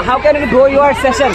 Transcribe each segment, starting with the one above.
how can we do your session?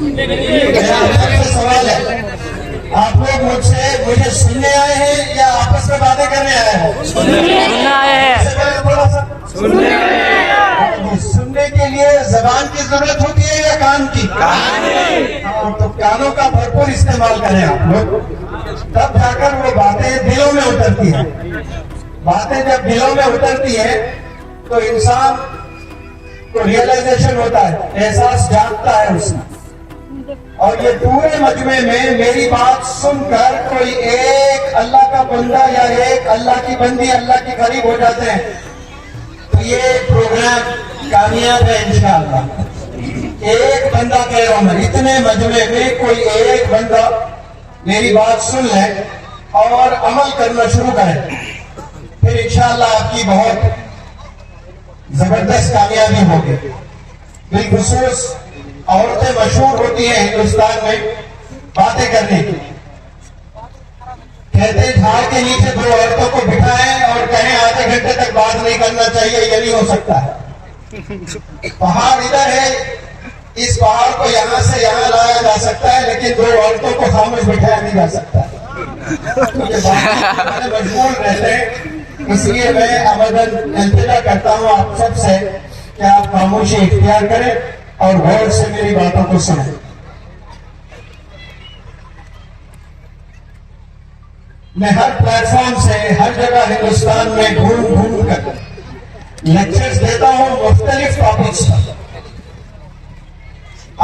میرا آپ سے سوال ہے، آپ لوگ مجھے سننے آئے ہیں یا آپس میں باتیں کرنے آئے ہیں؟ سننا ہے تھوڑا سا سننے کے لیے زبان کی ضرورت ہوتی ہے یا کان کی؟ ہاں، تو کانوں کا بھرپور استعمال کریں آپ لوگ، تب جا کر وہ باتیں دلوں میں اترتی ہیں۔ باتیں جب دلوں میں اترتی ہیں تو انسان کو ریئلائزیشن ہوتا ہے، احساس جاگتا ہے اس میں، اور یہ پورے مجمع میں میری بات سن کر کوئی ایک اللہ کا بندہ یا ایک اللہ کی بندی اللہ کے قریب ہو جاتے ہیں تو یہ پروگرام کامیاب ہے انشاءاللہ۔ ایک بندہ کہہ رہا ہوں میں، اتنے مجمع میں کوئی ایک بندہ میری بات سن لے اور عمل کرنا شروع کرے، پھر انشاءاللہ آپ کی بہت زبردست کامیابی ہوگی۔ بالخصوص عورتیں مشہور ہوتی ہیں ہندوستان میں باتیں کرنے کی، کہتے ہیں جھاڑ کے نیچے دو عورتوں کو بٹھائیں اور کہیں آدھے گھنٹے تک بات نہیں کرنا چاہیے، یہ نہیں ہو سکتا ہے۔ پہاڑ ادھر ہے، اس پہاڑ کو یہاں سے یہاں لایا جا سکتا ہے، لیکن دو عورتوں کو خاموش بٹھایا نہیں جا سکتا ہے، مجبور رہتے ہیں۔ اس لیے میں ابداً التجا کرتا ہوں آپ سب سے کہ آپ خاموشی اختیار کریں اور غور سے میری باتوں کو سنیں۔ میں ہر پلیٹ فارم سے ہر جگہ ہندوستان میں گھوم کر لیکچرز دیتا ہوں مختلف ٹاپکس پر۔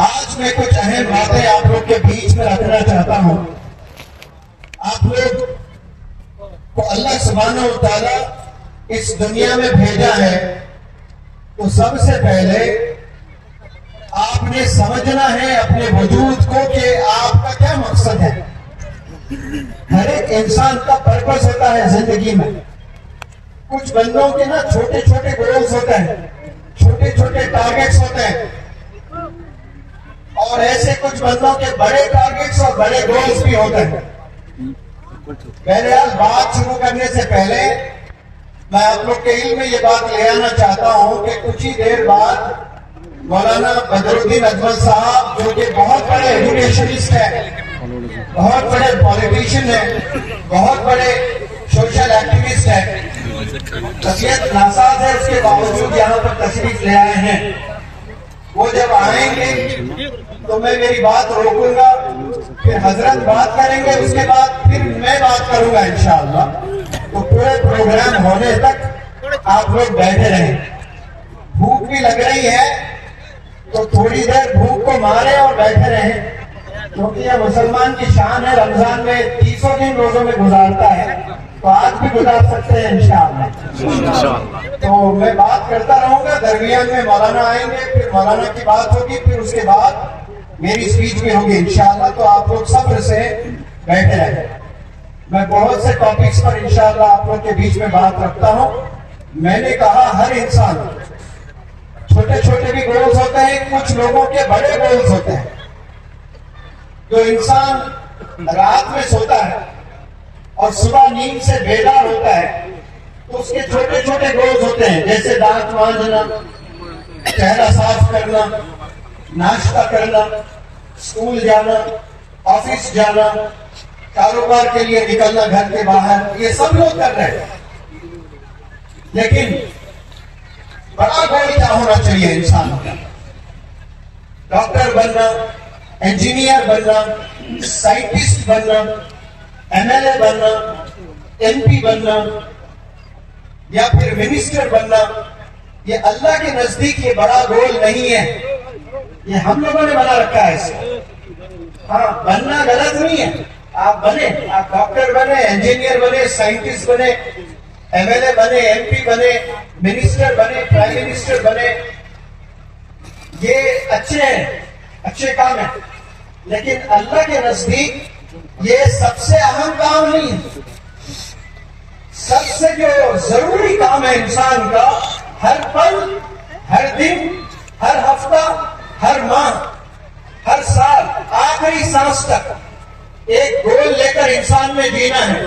آج میں کچھ اہم باتیں آپ لوگ کے بیچ میں رکھنا چاہتا ہوں۔ آپ لوگ کو اللہ سبحانہ و تعالیٰ اس دنیا میں بھیجا ہے تو سب سے پہلے آپ نے سمجھنا ہے اپنے وجود کو کہ آپ کا کیا مقصد ہے۔ ہر ایک انسان کا پرپس ہوتا ہے زندگی میں۔ کچھ بندوں کے نا چھوٹے چھوٹے گولز ہوتے ہیں، چھوٹے چھوٹے ٹارگیٹس ہوتے ہیں، اور ایسے کچھ بندوں کے بڑے ٹارگیٹس اور بڑے گولز بھی ہوتے ہیں۔ بہرحال بات شروع کرنے سے پہلے میں آپ لوگ کے علم میں یہ بات لے آنا چاہتا ہوں کہ کچھ ہی دیر بعد مولانا بدر الدین اجمل صاحب، جو کہ بہت بڑے ایجوکیشنسٹ ہیں، بہت بڑے پولیٹیشین ہیں، بہت بڑے سوشل ایکٹیوسٹ ہیں، طبیعت ناساز ہے اس کے باوجود یہاں پر تشریف لے آئے ہیں۔ وہ جب آئیں گے تو میں میری بات روکوں گا، پھر حضرت بات کریں گے، اس کے بعد پھر میں بات کروں گا انشاءاللہ۔ تو پورے پروگرام ہونے تک آپ لوگ بیٹھے رہیں۔ بھوک بھی لگ رہی ہے تو تھوڑی دیر بھوک کو مارے اور بیٹھے رہیں، کیونکہ یہ مسلمان کی شان ہے، رمضان میں 30 دن روزوں میں گزارتا ہے، تو آج بھی گزار سکتے ہیں انشاءاللہ۔ تو میں بات کرتا رہوں گا، درمیان میں مولانا آئیں گے، پھر مولانا کی بات ہوگی، پھر اس کے بعد میری سپیچ بھی ہوگی انشاءاللہ۔ تو آپ لوگ صبر سے بیٹھے رہیں۔ میں بہت سے ٹاپکس پر انشاءاللہ آپ لوگ کے بیچ میں بات رکھتا ہوں۔ میں نے کہا ہر انسان، چھوٹے چھوٹے بھی گولز ہوتے ہیں، کچھ لوگوں کے بڑے گولز ہوتے ہیں۔ جو انسان رات میں سوتا ہے اور صبح نیند سے بیدار ہوتا ہے تو اس کے چھوٹے چھوٹے گولز ہوتے ہیں، جیسے دانت مانجنا، چہرہ صاف کرنا، ناشتہ کرنا، اسکول جانا، آفس جانا، کاروبار کے لیے نکلنا گھر کے باہر، یہ سب لوگ کر رہے ہیں۔ لیکن بڑا گول کیا ہونا چاہیے انسان کا؟ ڈاکٹر بننا، انجینئر بننا، سائنٹسٹ بننا، MLA بننا، MP بننا یا پھر منسٹر بننا، یہ اللہ کے نزدیک یہ بڑا گول نہیں ہے، یہ ہم لوگوں نے بنا رکھا ہے اسے۔ ہاں، بننا غلط نہیں ہے، آپ بنے، آپ ڈاکٹر بنے، انجینئر بنے، سائنٹسٹ بنے، MLA بنے، MP بنے، منسٹر بنے، پرائم منسٹر بنے، یہ اچھے ہیں، اچھے کام ہیں، لیکن اللہ کے نزدیک یہ سب سے اہم کام نہیں ہے۔ سب سے جو ضروری کام ہے انسان کا، ہر پل، ہر دن، ہر ہفتہ، ہر ماہ، ہر سال، آخری سانس تک ایک گول لے کر انسان میں جینا ہے۔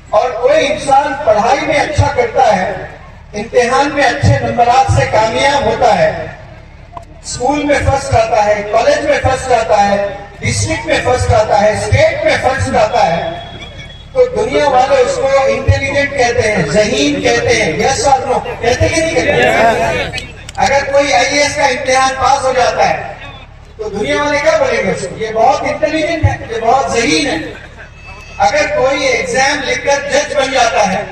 اور کوئی انسان پڑھائی میں اچھا کرتا ہے، امتحان میں اچھے نمبرات سے کامیاب ہوتا ہے، اسکول میں فرسٹ آتا ہے، کالج میں فرسٹ آتا ہے، ڈسٹرکٹ میں فرسٹ آتا ہے، اسٹیٹ میں فرسٹ آتا ہے، تو دنیا والے اس کو انٹیلیجنٹ کہتے ہیں، ذہین کہتے ہیں، یس اور نو کہتے کہ نہیں کہتے؟ اگر کوئی IAS کا امتحان پاس ہو جاتا ہے تو دنیا والے کیا بولیں گے اس کو؟ یہ بہت انٹیلیجنٹ ہے، یہ بہت ذہین ہے۔ اگر کوئی ایگزام لکھ کر جج بن جاتا ہے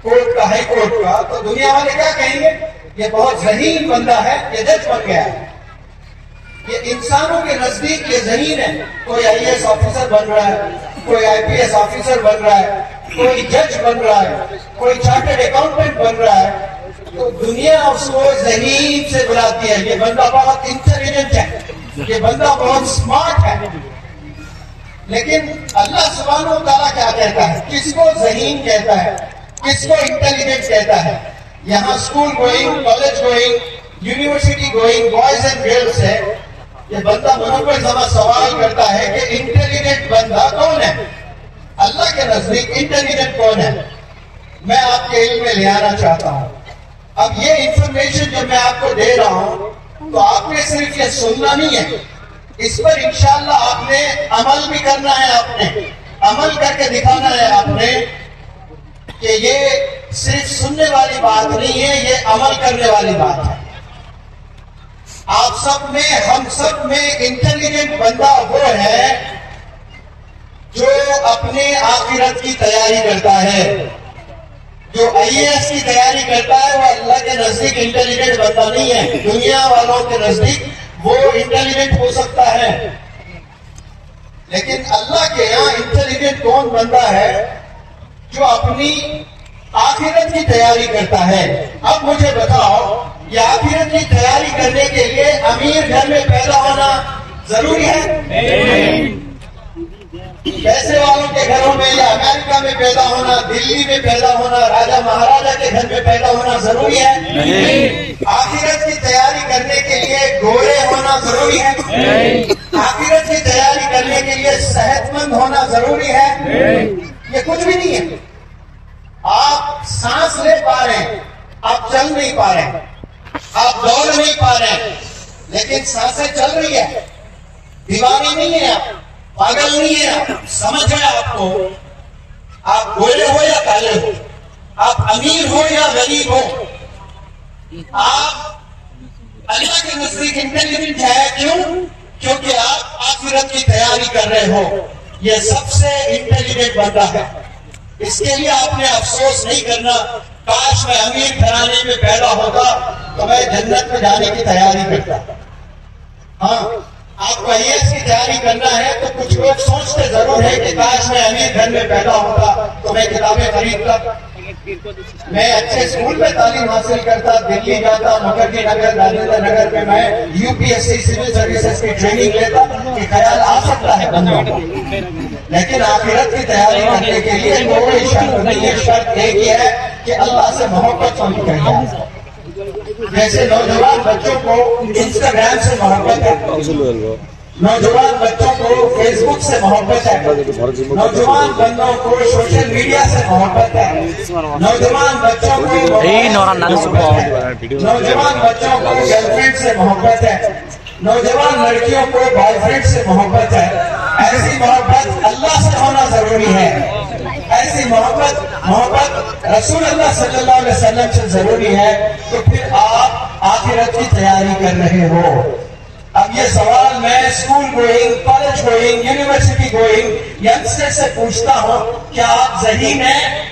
کورٹ کا، ہائی کورٹ کا، تو دنیا والے کیا کہیں گے؟ یہ بہت ذہین بندہ ہے، یہ جج بن گیا ہے۔ یہ انسانوں کے نزدیک یہ ذہین ہے۔ کوئی IAS آفیسر بن رہا ہے، کوئی IPS آفیسر بن رہا ہے، کوئی جج بن رہا ہے، کوئی چارٹرڈ اکاؤنٹنٹ بن رہا ہے، تو دنیا اس کو ذہین سے بلاتی ہے، یہ بندہ بہت انٹیلیجنٹ ہے، یہ بندہ بہت اسمارٹ ہے۔ لیکن اللہ سبحانہ و تعالیٰ کیا کہتا ہے؟ کس کو ذہین کہتا ہے، کس کو انٹیلیجنٹ کہتا ہے؟ یہاں school going, college going, university going boys and girls ہے، یہ بندہ منوبل سوال کرتا ہے کہ انٹیلیجنٹ بندہ کون ہے؟ اللہ کے نزدیک انٹیلیجنٹ کون ہے؟ میں آپ کے علم میں لے آنا چاہتا ہوں۔ اب یہ انفارمیشن جو میں آپ کو دے رہا ہوں، تو آپ نے صرف یہ سننا نہیں ہے، اس پر انشاءاللہ آپ نے عمل بھی کرنا ہے، آپ نے عمل کر کے دکھانا ہے، آپ نے کہ یہ صرف سننے والی بات نہیں ہے، یہ عمل کرنے والی بات ہے۔ آپ سب میں، ہم سب میں انٹیلیجنٹ بندہ وہ ہے جو اپنے آخرت کی تیاری کرتا ہے۔ جو IAS کی تیاری کرتا ہے وہ اللہ کے نزدیک انٹیلیجنٹ بندہ نہیں ہے، دنیا والوں کے نزدیک وہ انٹیلیجنٹ ہو سکتا ہے، لیکن اللہ کے یہاں انٹیلیجنٹ کون بندہ ہے؟ جو اپنی آخرت کی تیاری کرتا ہے۔ اب مجھے بتاؤ، یہ آخرت کی تیاری کرنے کے لیے امیر گھر میں پیدا ہونا ضروری ہے؟ پیسے والوں کے گھروں میں یا امریکہ میں پیدا ہونا، دلی میں پیدا ہونا، راجہ مہاراجہ کے گھر میں پیدا ہونا ضروری ہے؟ آخرت کی تیاری کرنے کے لیے گورے ہونا ضروری ہے؟ آخرت کی تیاری کرنے کے لیے صحت مند ہونا ضروری ہے؟ یہ کچھ بھی نہیں ہے۔ آپ سانس لے پا رہے ہیں، آپ چل نہیں پا رہے ہیں، آپ دوڑ نہیں پا رہے ہیں، لیکن سانسیں چل رہی ہے۔ بیماری نہیں ہے، آپ پاگل نہیں ہے، آپ سمجھ ہے آپ کو۔ آپ گورے ہو یا کالے ہو، آپ امیر ہو یا غریب ہو، آپ اللہ کے نزدیک انٹیلیجنٹ ہے۔ کیوں؟ کیونکہ آپ آخرت کی تیاری کر رہے ہو۔ یہ سب سے انٹیلیجنٹ بندہ ہے۔ اس کے لیے آپ نے افسوس نہیں کرنا کاش میں امیر گھرانے میں پیدا ہوتا تو میں جنت میں جانے کی تیاری کرتا۔ ہاں، آپ کو IAS کی تیاری کرنا ہے تو کچھ لوگ سوچتے ضرور ہے کہ کاش میں امیر گھر میں پیدا ہوتا تو میں کتابیں خریدتا، میں اچھے اسکول میں تعلیم حاصل کرتا، دلی جاتا، مکرجی نگر، راجندر نگر میں میں UPSC سول سروسز کی ٹریننگ لیتا، کہ خیال آ سکتا ہے بندوں کو۔ لیکن آخرت کی تیاری کرنے کے لیے کوئی شرط نہیں ہے، شرط ایک ہی ہے کہ اللہ سے محبت ہونی چاہیے۔ جیسے نوجوان بچوں کو انسٹاگرام سے محبت ہے، نوجوان بچوں کو فیس بک سے محبت ہے، نوجوان بندوں کو سوشل میڈیا سے محبت ہے، نوجوان بچوں کو نوجوان بچوں کو گرل فرینڈ سے محبت ہے، نوجوان لڑکیوں کو بوائے فرینڈ سے محبت ہے۔ ایسی محبت اللہ سے ہونا ضروری ہے، ایسی محبت رسول اللہ صلی اللہ علیہ وسلم سے ضروری ہے۔ تو پھر آپ آخرت کی تیاری کر رہے ہو۔ اب یہ سوال میں school going, college going, university going youngster سے پوچھتا ہوں، کیا آپ ذہین ہیں؟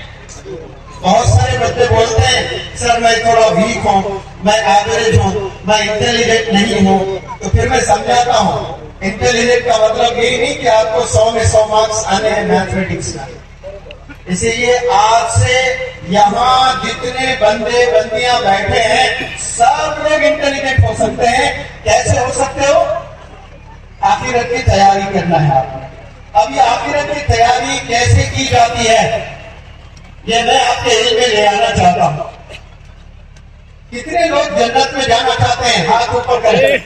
بہت سارے بچے بولتے ہیں سر میں تھوڑا ویک ہوں، میں ایوریج ہوں، میں انٹیلیجنٹ نہیں ہوں۔ تو پھر میں سمجھاتا ہوں انٹیلیجنٹ کا مطلب یہی نہیں کہ آپ کو 100 میں 100 مارکس آنے ہیں میتھمیٹکس میں۔ اسی لیے آج سے یہاں جتنے بندے بندیاں بیٹھے ہیں سب لوگ انٹیلیجنٹ ہو سکتے ہیں۔ کیسے ہو سکتے ہو؟ آخرت کی تیاری کرنا ہے آپ نے۔ اب یہ آخرت کی تیاری کیسے کی جاتی ہے یہ میں آپ کے علم میں لے آنا چاہتا ہوں۔ کتنے لوگ جنت میں جانا چاہتے ہیں؟ ہاتھ اوپر کریں۔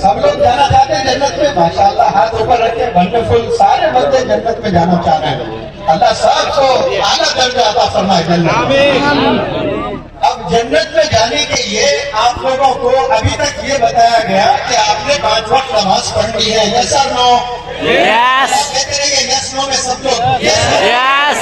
سب لوگ جانا چاہتے ہیں جنت میں؟ ماشاءاللہ، ہاتھ اوپر رکھے، ونڈرفل، سارے بندے جنت میں جانا چاہ رہے ہیں۔ اللہ سب کو اعلیٰ درجہ عطا فرمائے جنت میں۔ اب اب جنت میں جانے کے لیے آپ لوگوں کو ابھی تک یہ بتایا گیا کہ آپ نے 5 وقت نماز پڑھنی ہے. یس اور نو؟ کہتے رہیے یس نو میں سب لوگ. Yes.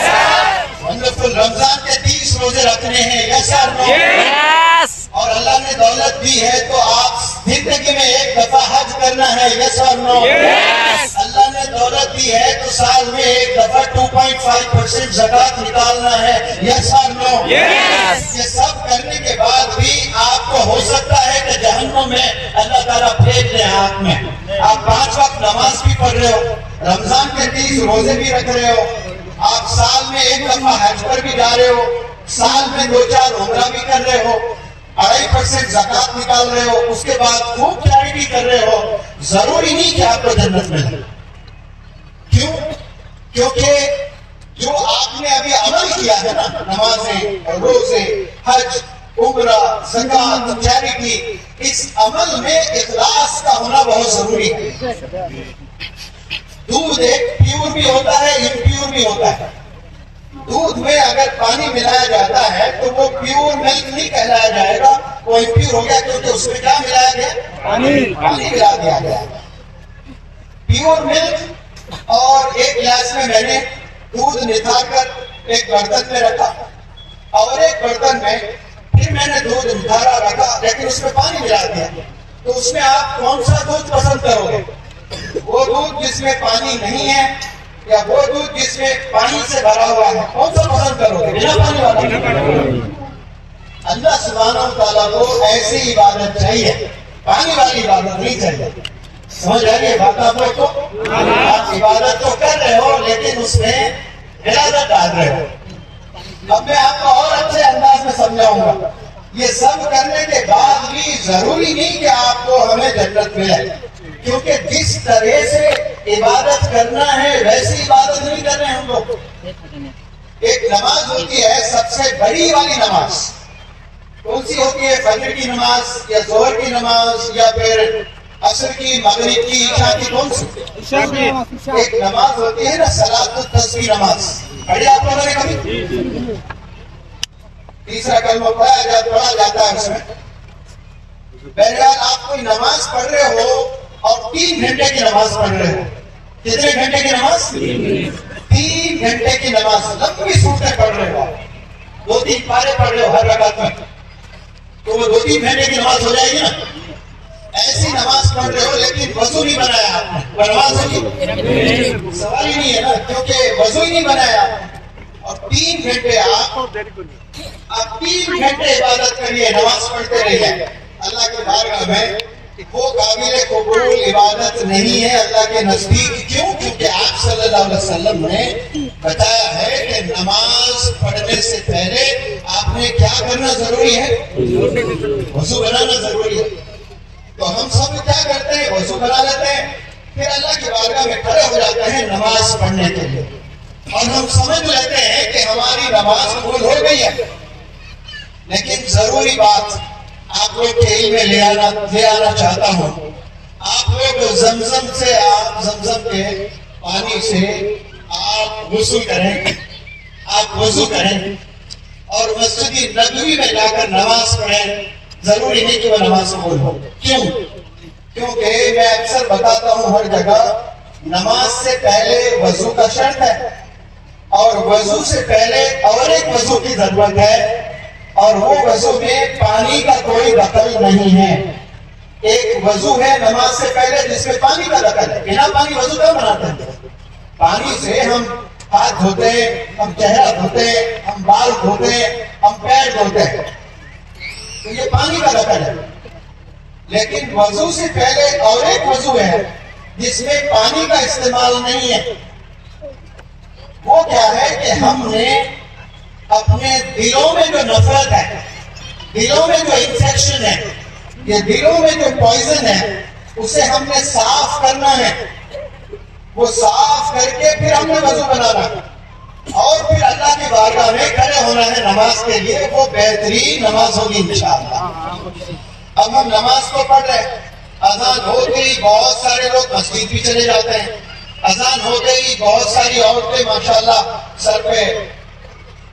ونڈرفل. رمضان کے 30 روزے رکھنے ہیں. یس اور نو؟ Yes. اور اللہ نے دولت دی ہے تو آپ زندگی میں ایک دفعہ حج کرنا ہے. یس اور نو؟ Yes. اللہ نے دولت دی ہے تو سال میں ایک دفعہ 2.5% زکات نکالنا ہے. یس اور نو؟ Yes. یہ سب کرنے کے بعد بھی آپ کو ہو سکتا ہے کہ جہنم میں اللہ تعالیٰ پھینک دے آگ میں. آپ 5 وقت نماز بھی پڑھ رہے ہو, رمضان کے 30 روزے بھی رکھ رہے ہو, آپ سال میں ایک دفعہ حج پر بھی جا رہے ہو, سال میں 2-4 عمرہ بھی کر رہے ہو, 2.5% زکات نکال رہے ہو, اس کے بعد خوب چیریٹی کر رہے ہو. ضروری نہیں کہ آپ کو جنت ملے. کیوں؟ کیونکہ جو آپ نے ابھی عمل کیا ہے نا, نمازیں, روزے, حج, عمرہ, زکات, چیریٹی, اس عمل میں اخلاص کا ہونا بہت ضروری ہے. دودھ ایک پیور بھی ہوتا ہے, امپیور بھی ہوتا ہے. دودھ میں اگر پانی ملایا جاتا ہے تو وہ پیور ملک نہیں کہلایا جائے گا, وہ امپیور ہو گیا, کیونکہ اس میں کیا ملایا گیا؟ پانی ملا دیا گیا. Pure milk. اور ایک گلاس میں میں نے دودھ نتھار کر ایک برتن میں رکھا, اور ایک برتن میں پھر میں نے دودھ نتھارا رکھا, لیکن اس میں پانی ملا دیا. تو اس میں آپ کون سا دودھ پسند کرو گے؟ وہ دودھ جس میں پانی نہیں ہے, یا وہ دودھ جس میں پانی سے بھرا ہوا ہے؟ کون سا پسند کرو گے؟ بنا پانی والا. اللہ سبحانہ و تعالیٰ کو ایسی عبادت چاہیے, پانی والی عبادت نہیں چاہیے. سمجھ آ رہی ہے بات آپ لوگ کو؟ آپ عبادت تو کر رہے ہو لیکن اس میں ارادہ ڈال رہے ہو. اب میں آپ کو اور اچھے انداز میں سمجھاؤں گا. یہ سب کرنے کے بعد بھی ضروری نہیں کہ آپ کو ہمیں جنت ملے, کیونکہ جس طرح سے عبادت کرنا ہے ویسی عبادت نہیں کر رہے ہیں ہم لوگ. ایک نماز ہوتی ہے سب سے بڑی والی نماز, کون سی ہوتی ہے؟ فجر کی نماز, یا ظہر کی نماز, یا پھر عصر کی, مغرب کی, عشاء کی, کون سی؟ ایک نماز ہوتی ہے نا صلاۃ التسبیح نماز. پڑھی آپ لوگوں نے کبھی؟ تیسرا کلمہ پڑھا جاتا ہے اس میں. بہرحال آپ کوئی نماز پڑھ رہے ہو اور 3 گھنٹے کی نماز پڑھ رہے ہو. کتنے گھنٹے کی نماز؟ 3 گھنٹے کی نماز. لمبی صورتیں پڑھ رہے ہو, 2-3 پارے پڑھ رہے ہو ہر رکعت میں, تو وہ 2-3 گھنٹے کی نماز ہو جائے گی نا. ایسی نماز پڑھ رہے ہو لیکن وضو نہیں بنایا آپ نے, وہ نماز ہوگی؟ سوال ہی نہیں ہے نا, کیونکہ وضو ہی نہیں بنایا. اور 3 گھنٹے آپ 3 گھنٹے عبادت کریے, نماز پڑھتے رہیے. اللہ کے بارگاہ میں وہ قابل قبول عبادت نہیں ہے اللہ کے نزدیک. کیوں؟ کیونکہ آپ صلی اللہ علیہ وسلم نے بتایا ہے کہ نماز پڑھنے سے پہلے آپ نے کیا کرنا ضروری ہے؟ وضو بنانا ضروری ہے. تو ہم سب کیا کرتے ہیں؟ وضو بنا لیتے ہیں, پھر اللہ کی بارگاہ میں کھڑے ہو جاتے ہیں نماز پڑھنے کے لیے, اور ہم سمجھ لیتے ہیں کہ ہماری نماز قبول ہو گئی ہے. لیکن ضروری بات آپ لوگ کے علم میں لے آنا چاہتا ہوں. آپ لوگ زمزم کے پانی سے آپ غسل کریں, آپ وضو کریں, اور مسجد نبوی میں جا کر نماز پڑھیں. ضروری نہیں کہ وہ نماز قبول ہو. کیوں؟ کیونکہ میں اکثر بتاتا ہوں ہر جگہ, نماز سے پہلے وضو کا شرط ہے, اور وضو سے پہلے اور ایک وضو کی ضرورت ہے, اور وہ وضو میں پانی کا کوئی دخل نہیں ہے. ایک وضو ہے نماز سے پہلے جس میں پانی کا دخل ہے. بنا پانی وضو کیا بناتے ہیں؟ پانی سے ہم ہاتھ دھوتے ہیں, ہم چہرہ دھوتے ہیں, ہم بال دھوتے ہیں, ہم پیر دھوتے ہیں, تو یہ پانی کا دخل ہے. لیکن وضو سے پہلے اور ایک وضو ہے جس میں پانی کا استعمال نہیں ہے. وہ کیا ہے کہ ہم نے اپنے دلوں میں جو نفرت ہے, دلوں میں جو انفیکشن ہے, یہ دلوں میں جو پوائزن ہے, اسے ہم نے صاف کرنا ہے. وہ صاف کر کے پھر ہم نے وضو بنانا ہے, اور پھر اللہ کی بارگاہ میں کھڑے ہونا ہے نماز کے لیے. وہ بہترین نماز ہوگی انشاءاللہ. اب ہم نماز کو پڑھ رہے ہیں, اذان ہوتے ہی بہت سارے لوگ مسجد بھی چلے جاتے ہیں. اذان ہوتے ہی بہت ساری عورتیں ماشاءاللہ سر پہ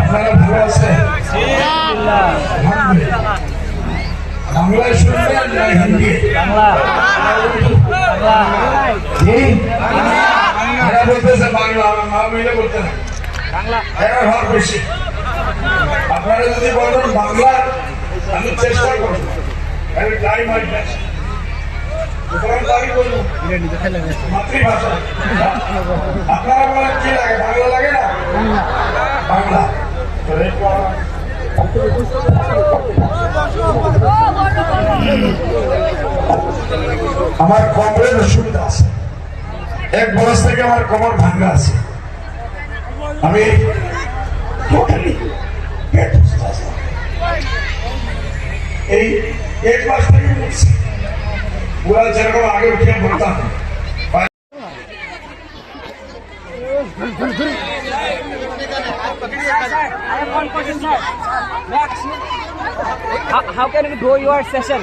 আপনারা ভালো আছেন? বাংলা শুনবেন না হিন্দি? বাংলা। এরা বলতেছে বাংলা, মা মিলে বলতে না বাংলা, এরা ভাব বেশি। আপনারা যদি বলেন বাংলা, আমি চেষ্টা করব, আমি ট্রাই মাই বেস্ট। সুতরাং তাই বলবো মাতৃভাষা। আপনারা বলেন কি লাগে? বাংলা লাগে না? বাংলা। আমার কোমরের অসুবিধা আছে, 1 বছর থেকে আমার কোমর ভাঙা আছে, আমি টোটালি পেট সুস্থ আছে। এই 1 মাস থেকে বলছি, পুরা যেরকম আগে উঠে বলতাম one question, sir. How can we go your session?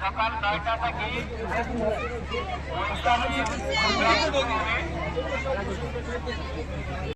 সকাল 9টা থেকে